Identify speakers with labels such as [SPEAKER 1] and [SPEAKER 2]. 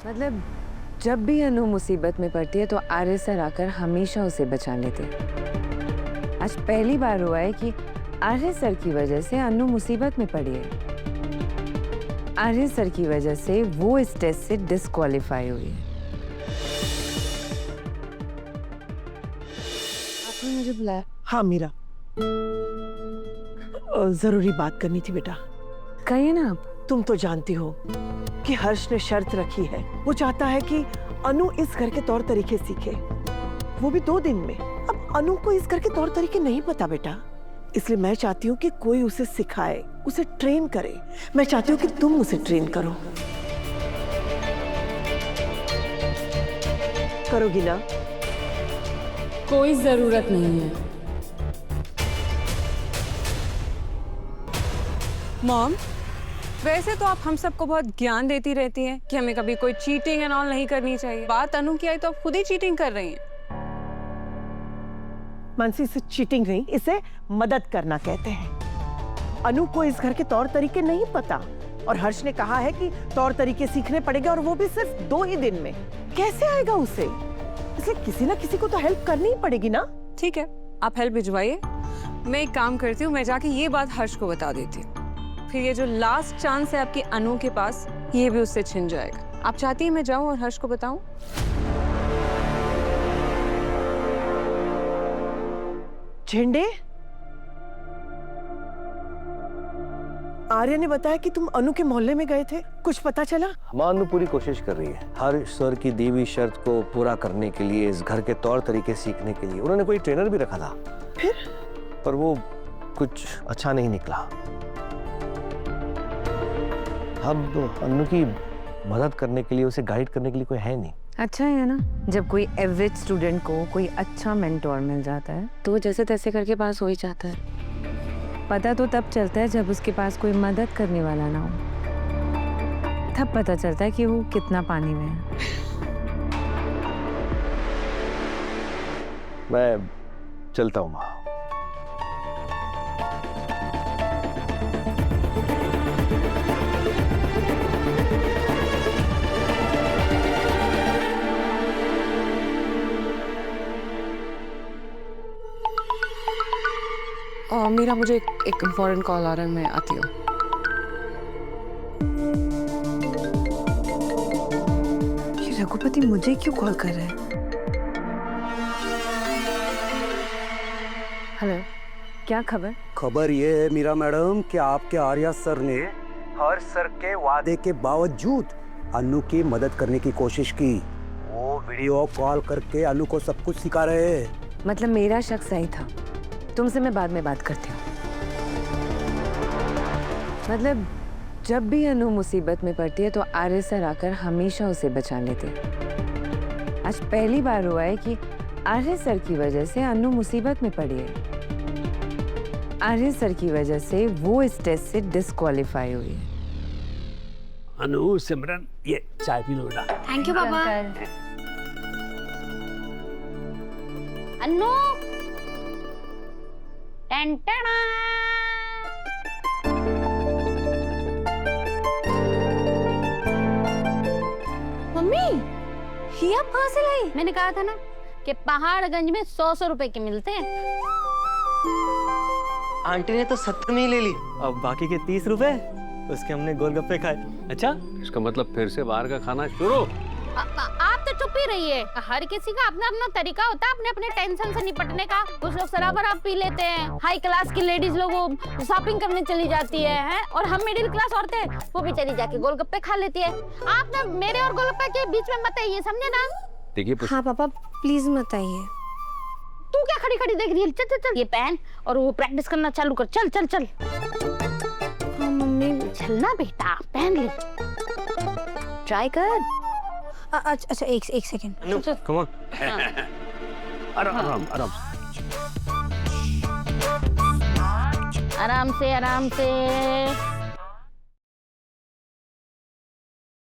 [SPEAKER 1] मतलब जब भी अनु मुसीबत में पड़ती है तो आर्य सर आकर हमेशा उसे बचा लेते हैं। आज पहली बार हुआ है कि आर्य सर की वजह से अनु मुसीबत में पड़ी है। आर्य सर की वजह से वो इस टेस्ट से डिस्क्वालीफाई हुई है। आपने मुझे बुलाया?
[SPEAKER 2] हाँ मीरा, जरूरी बात करनी थी बेटा।
[SPEAKER 1] कहिए ना आप।
[SPEAKER 2] तुम तो जानती हो कि हर्ष ने शर्त रखी है। वो चाहता है कि अनु इस घर के तौर तरीके सीखे, वो भी 2 दिन में। अब अनु को इस घर के तौर तरीके नहीं पता बेटा, इसलिए मैं चाहती हूँ कि कोई उसे सिखाए, उसे ट्रेन करे। मैं चाहती हूँ कि तुम उसे ट्रेन करो। करोगी ना?
[SPEAKER 1] कोई जरूरत नहीं है।
[SPEAKER 3] मॉम, वैसे तो आप हम सबको बहुत ज्ञान देती रहती हैं कि हमें कभी कोई चीटिंग एंड ऑल नहीं करनी चाहिए। बात अनु की आई तो आप खुद ही चीटिंग कर रही हैं।
[SPEAKER 2] मानसी, इसे चीटिंग नहीं, इसे मदद करना कहते हैं। अनु को इस घर के तौर तरीके नहीं पता और हर्ष ने कहा है कि तौर तरीके सीखने पड़ेंगे और वो भी सिर्फ 2 ही दिन में। कैसे आएगा उसे? इसलिए किसी ना किसी को तो हेल्प करनी ही पड़ेगी ना।
[SPEAKER 3] ठीक है, आप हेल्प भिजवाइए। मैं एक काम करती हूँ, मैं जाके ये बात हर्ष को बता देती हूँ। फिर ये जो लास्ट चांस है आपकी अनु के पास, ये भी उससे छिन जाएगा। आप चाहती हैं मैं जाऊं और हर्ष को बताऊं?
[SPEAKER 2] झेंडे, आर्य ने बताया कि तुम अनु के मोहल्ले में गए थे, कुछ पता चला?
[SPEAKER 4] हाँ, अनु पूरी कोशिश कर रही है हर सर की दी हुई शर्त को पूरा करने के लिए, इस घर के तौर तरीके सीखने के लिए। उन्होंने कोई ट्रेनर भी रखा था,
[SPEAKER 2] फिर
[SPEAKER 4] पर वो कुछ अच्छा नहीं निकला। अब अनु की मदद करने के लिए, उसे गाइड करने के लिए कोई है नहीं।
[SPEAKER 1] अच्छा है ना, जब कोई एवरेज स्टूडेंट को कोई अच्छा मेंटोर मिल जाता है तो वो जैसे तैसे करके पास हो ही जाता है। पता तो तब चलता है जब उसके पास कोई मदद करने वाला ना हो, तब पता चलता है कि वो कितना पानी में है।
[SPEAKER 4] मैं चलता हूँ माँ।
[SPEAKER 3] मीरा, मुझे एक इम्पोर्टेंट कॉल आ रहा है, मैं आती हूँ।
[SPEAKER 1] ये रघुपति मुझे क्यों कॉल कर रहा है? हेलो, क्या खबर?
[SPEAKER 5] खबर ये है मीरा मैडम कि आपके आर्या सर ने हर्ष सर के वादे के बावजूद अनु की मदद करने की कोशिश की। वो वीडियो कॉल करके अनु को सब कुछ सिखा रहे हैं।
[SPEAKER 1] मतलब मेरा शक सही था। तुमसे मैं बाद में बात करती हूँ। मतलब जब भी अनु मुसीबत में पड़ती है तो आर्य सर आकर हमेशा उसे बचा लेते हैं। आज पहली बार हुआ है कि आर्य सर की वजह से अनु मुसीबत में पड़ी है। आर्य सर की वजह से वो इस टेस्ट से डिस्क्वालीफाई हुई है।
[SPEAKER 5] अनु, सिमरन, ये चाय पी लो बेटा।
[SPEAKER 6] थैंक यू पापा। अनु, टेंटना। मम्मी, ये आप कहाँ से लाई? मैंने कहा था ना कि पहाड़गंज में 100-100 रुपए के मिलते हैं।
[SPEAKER 7] आंटी ने तो 70 में ही ले ली, अब बाकी के 30 रुपए उसके हमने गोलगप्पे खाए। अच्छा,
[SPEAKER 8] इसका मतलब फिर से बाहर का खाना शुरू?
[SPEAKER 6] आप तो चुप ही रहिए। हर किसी का अपना अपना तरीका होता है अपने अपने टेंशन से निपटने का। कुछ लोग शराब पी लेते हैं, हाई क्लास की लेडीज लोग शॉपिंग करने चली जाती है और हम मिडिल क्लास औरतें वो भी चली जाके गोलगप्पे खा लेती है। आप ना मेरे और गोलगप्पे के बीच में मत आइए, समझे ना?
[SPEAKER 8] देखिए
[SPEAKER 9] हाँ पापा, प्लीज मत आइए।
[SPEAKER 6] तू क्या खड़ी खड़ी देख रही है? चल चल चल, ये पहन और वो प्रैक्टिस करना चालू कर। चल चल चल।
[SPEAKER 9] हाँ मम्मी।
[SPEAKER 6] चलना बेटा, पहन ले, ट्राई कर।
[SPEAKER 9] अच्छा एक सेकंड।
[SPEAKER 7] Come on.
[SPEAKER 5] आराम आराम।
[SPEAKER 6] आराम से आराम से।